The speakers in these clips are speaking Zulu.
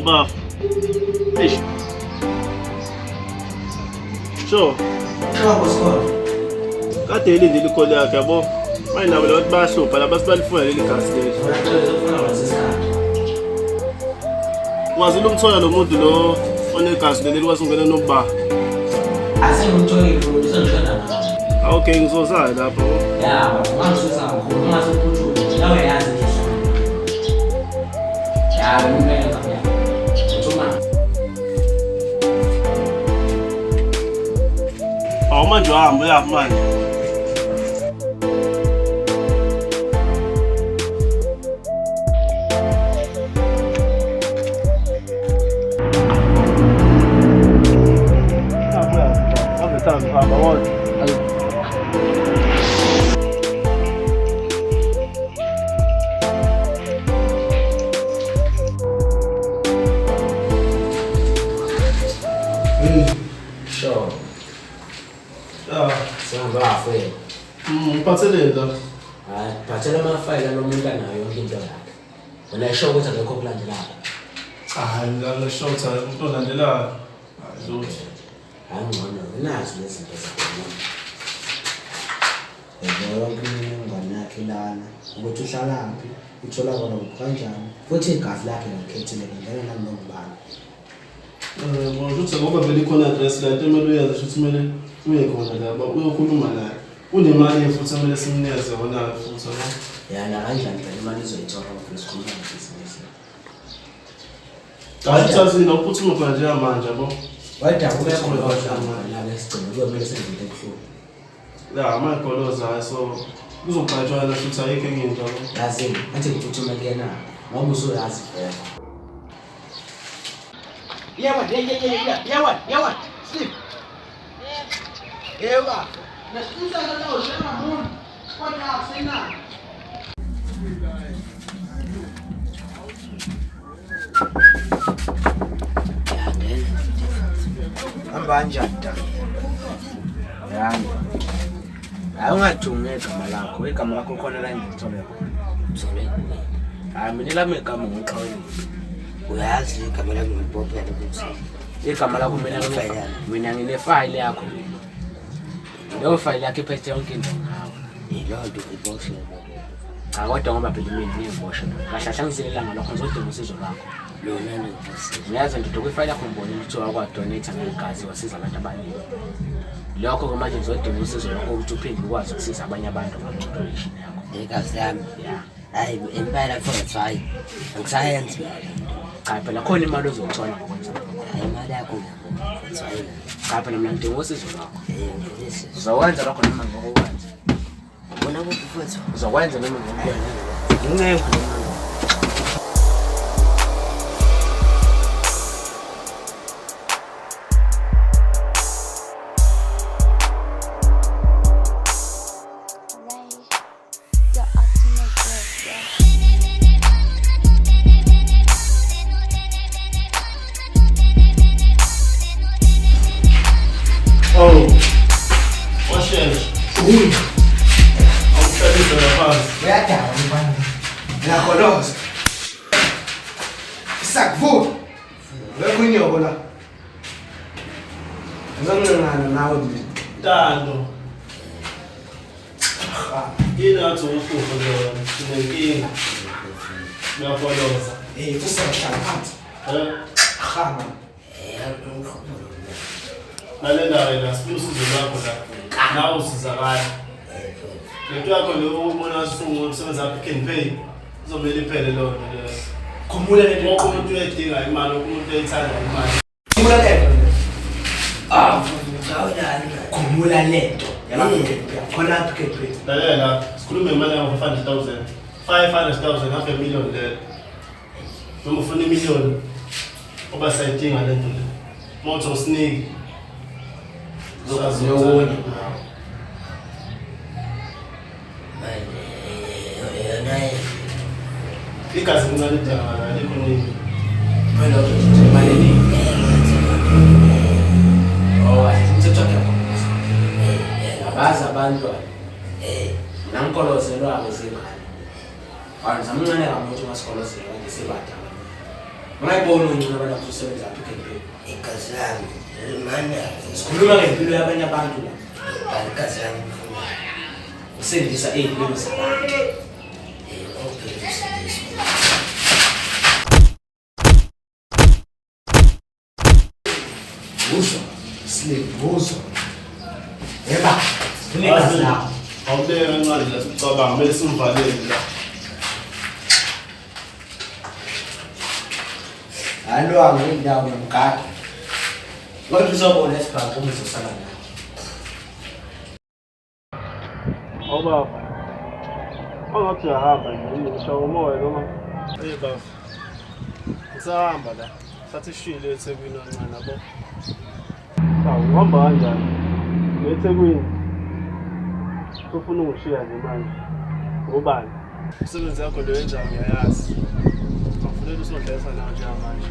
buff. Fish. Sure. Sure, what's called? Kati hili ndili kole yake yabo. Manje nabo labo bahlupha la basibalifuna leli gas leli. Wazi lumthola lo muntu lo onegas leli likwazi ukungena nokuba. Asengimthoyile uzongena. Okay ngizozayo lapho. Yeah, mangisusa ngkhulu ngasephuthula. Nawe yazi nje. Yeah, ngimele ngapha. Uthuma. Manje uhamba uyaphi manje? Uhamba wona. Sure. Sihamba afwe. Ngiphatheleni la. Hayi, phathela amafayila nomuntu anayo yonke into yakhe. Wena isho ukuthi akekho kulandelayo. Hayi ngala shota umuntu olandelayo. Azothi. Angcono, nazi lezi zinto zakhona. Yonke ingane yakhe lana, ukuthi uhlalaphi, uthola khona kanjani. Futhi igazi lakhe ngikhetheleke ngeke nalongibani. Ukuthi ngoba vele ikhona address la into emele uyenze ukuthi kumele uye khona la uyokhuluma naye. Unemali futhi kumele simnikeze yona futhi no. Yana kanjani phela imali izoyithola ngoba sikhuluma ngebhizinisi. Awuthathi nokuphuthuma khona nje manje yabo. Wayida kube khona la lesigcino kuyomele senze into ebuhlungu. La amagoloza so kuzoqhatshwa futhi ayikho enye into yabo. Yazi athi ngiphuthuma kuyena ngoba usuyazi vele. Yeah, sleep. Yeah. Nasiza leo sema Mungu. Kwa sina. Hamba kanjani Dani? Yani. Awungathungi igama lakho, igama lakho khona la ngithole khona. Msolweni. Hayi mina lami igama ngixoxile. Uyazi igama lami ngibophe ukuthi igama lakho mina ngine-file yakho. Leyo file yakho iphethe yonke into ngawe. Yilonto iboshe. Cha kodwa ngoba phela mina ngiyiboshe. Kahle kahle ngizelelanga lokho ngizodinga usizo lwakho. Lona ngiyasiza. Ngiyazi ndodo kwifile yakho ngibona ukuthi wakwa-donate ngegazi wasiza abantu abaningi. Lokho ke manje ngizodinga usizo lwakho ukuthi uphinde ukwazi ukusiza abanye abantu nge-donation yakho. Igazi lami. Yeah. Hayi impela futhi hayi. Ngisayenza. Cha phela khona imali ozothola ngokwenza. Imali yakho futhi hayi. Cha phela mina ngidinga usizo lwakho. Uzokwenza lokho noma ngokwenza. Bona kuphi futhi? Uzokwenza noma ngokwenza. Ngingekho. Oh, what's this? I'm telling you the past. Where are you, man? La colos. Sac vous. Le cogno con la. Non ho Dando. Ina to for the king. Na polosa. tu sei charmante. Khama. Nalenda sibusizo lwakho la. Nawo sizakala. Lento yakho lo ubona sungu umsebenzi apha can pay. Uzomela iphele lo nto le. Khumula lento umuntu uyayidinga imali, umuntu uyayithanda imali. Khumula lento. Khumula lento. Khona apha can pay. Lalela sikhulume imali yakho 500,000. 500,000 half a million le. Noma ufuna imillion oba sayidinga lento le. Motho usiniki. Zokaziyona. Igazi kuncane idanga alikho ningi. Phela uzothi imali eningi. Umthetho wakhe yakho. Abazi abantwana. Nankolozelwa-ke zimali. Wena zamncane kamuthi ungasikolozelwa ngesibadala. Ungayibona ungcono abantu abasebenza apha ekhempini. Igazi lami manje Sikhuluma ngempilo yabanye abantu la. igazi lami ngifuna Usebenzisa izimpilo zabantu. Buzo, slip buzo. Yeba, unegazi lakho. Awubeka kancane la sicabanga kumele simvalele la. Alwa ngendawo nomgadi. Ngoba uzobona esibhaqa umzosala naye. Awubaba. Angathi uyahamba nje ngishaya umoya noma. Baba. Usahamba la. Sathi shile eThekwini kancane yabo. Uhamba kanjani? eThekwini. Ufuna ungishiya nje manje. Ngobani? Umsebenzi wakho lo wenza ngiyayazi. Akufanele usondlesa nayo njengamanje.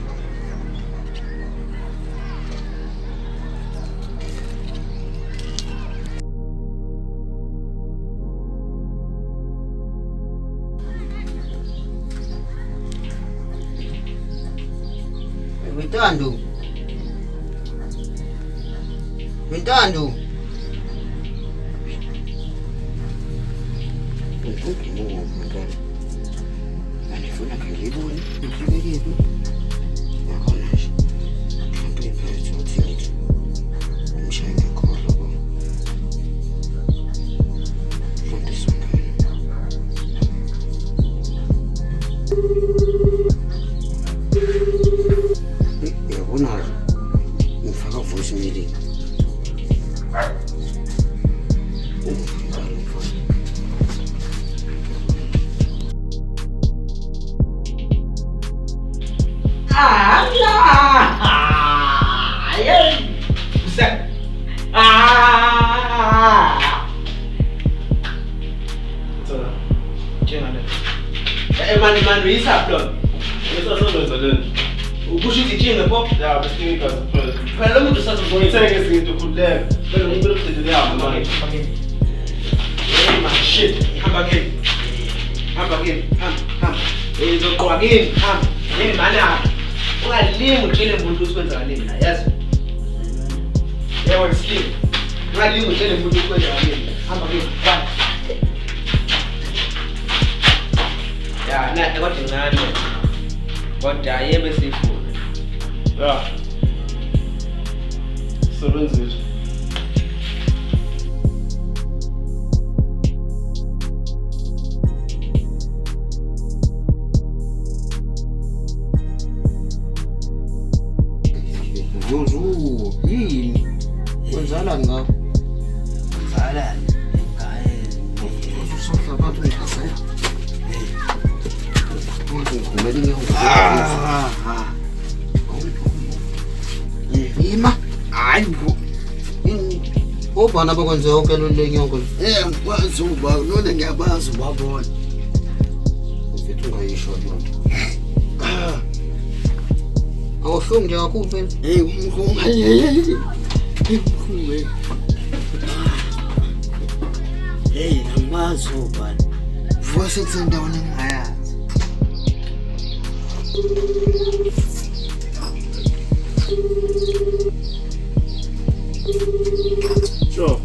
Mintando. Anifuna ngibone ngibekele. Yakona nje. Mhlawumbe iphezulu uthi umshayele khona bo. Fundisana. Yabona ngifaka voice mail. Man, uyisa blon. Esasebenza leni. Ukusho izithinge pho. Ya, besinike igazi kuphela. Phela lo muntu usazobona Ngithenge izinto khululeka. Phela ngicela ukudedele yami manje. Hey man, shit. Hamba ke. Hamba. Ngizoqwa kini, hamba. Yini mana? Ungalimi utshele umuntu ukuthi kwenzakaleni la, yazi? Yebo, slip. Ungalimi utshele umuntu ukuthi kwenzakaleni. Hamba ke. Ya, na kodwa ngani. Kodwa yebe sifuna. Ya. Sebenzisa. Zuzu, yini? Kwenzalani ngakho? Ngizalani? Usuhla abantu ngihasela. Kumele ngiyonke. Yima. Hayi bo. Obana bakwenze yonke lo lenyongo. Ngikwazi uba nona ngiyabazi ubabona. Ufethu ungayisho lento. Awuhlungu nje kakhulu phela. Umkhulu. Umkhulu. Ngiyabazi ubani. Vuka sekusendaweni engingayazi. Sure.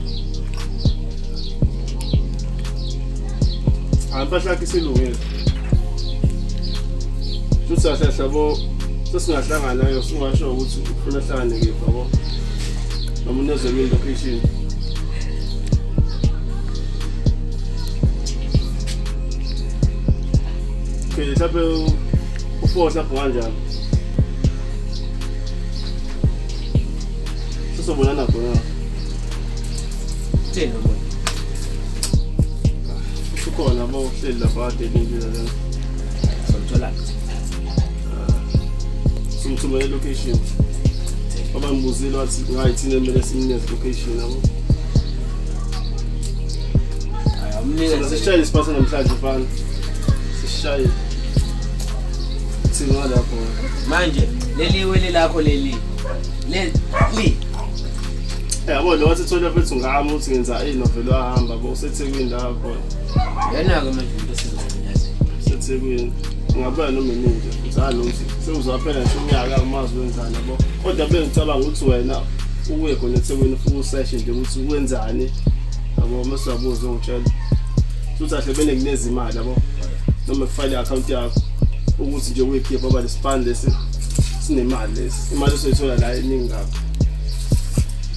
Impahla yakhe isilungile. Futhi sahlabo sesingahlangana nayo singasho ukuthi ufuna ahlangane ngipha yabo. Noma unezwe location. Okay, mhlawumbe ufosa kanjani? Sisobonana khona. Thina bona. Ukhona mawuhleli lapha ade indlela lena. Somthola. Simthumele location. Abambuzile wathi ngayithina emele simneze location yabo. Umnika Sishayile isiphatha namhlanje mfana. Sishayile. Singala lapho. manje leliwe lelakho leli. Yabo lo wathi thola mfethu ngami uthi ngenza inovelo ahamba bo useThekwini lapho. Yana ke manje into sizokwenza. useThekwini. Ngiyabona noma nini nje ngizana ukuthi sewuzaphela nje umnyaka amazi wenzani yabo. Kodwa bengicabanga ukuthi wena uye khona eThekwini futhi usession nje ukuthi wenzani yabo mase uyabuza ungitshela. Futhi ahle bene kunezi imali yabo. Noma kufile account yakho ukuthi nje uyikhipha baba lesipande lesi sinemali lesi. Imali soyithola la eningi ngapha.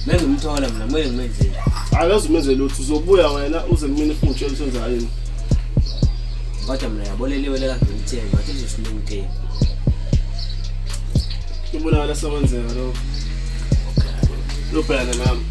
Mengimthola mina kumele ngimenzele. Akazi umenze lutho uzobuya wena uze kumina futhi utshela ukuthi wenza yini. Kodwa mina yaboleliwe le kade ngithenga ngathi ngizosinike ngithenga. Ibonakala sekwenzeka lo. Lo bheka nami.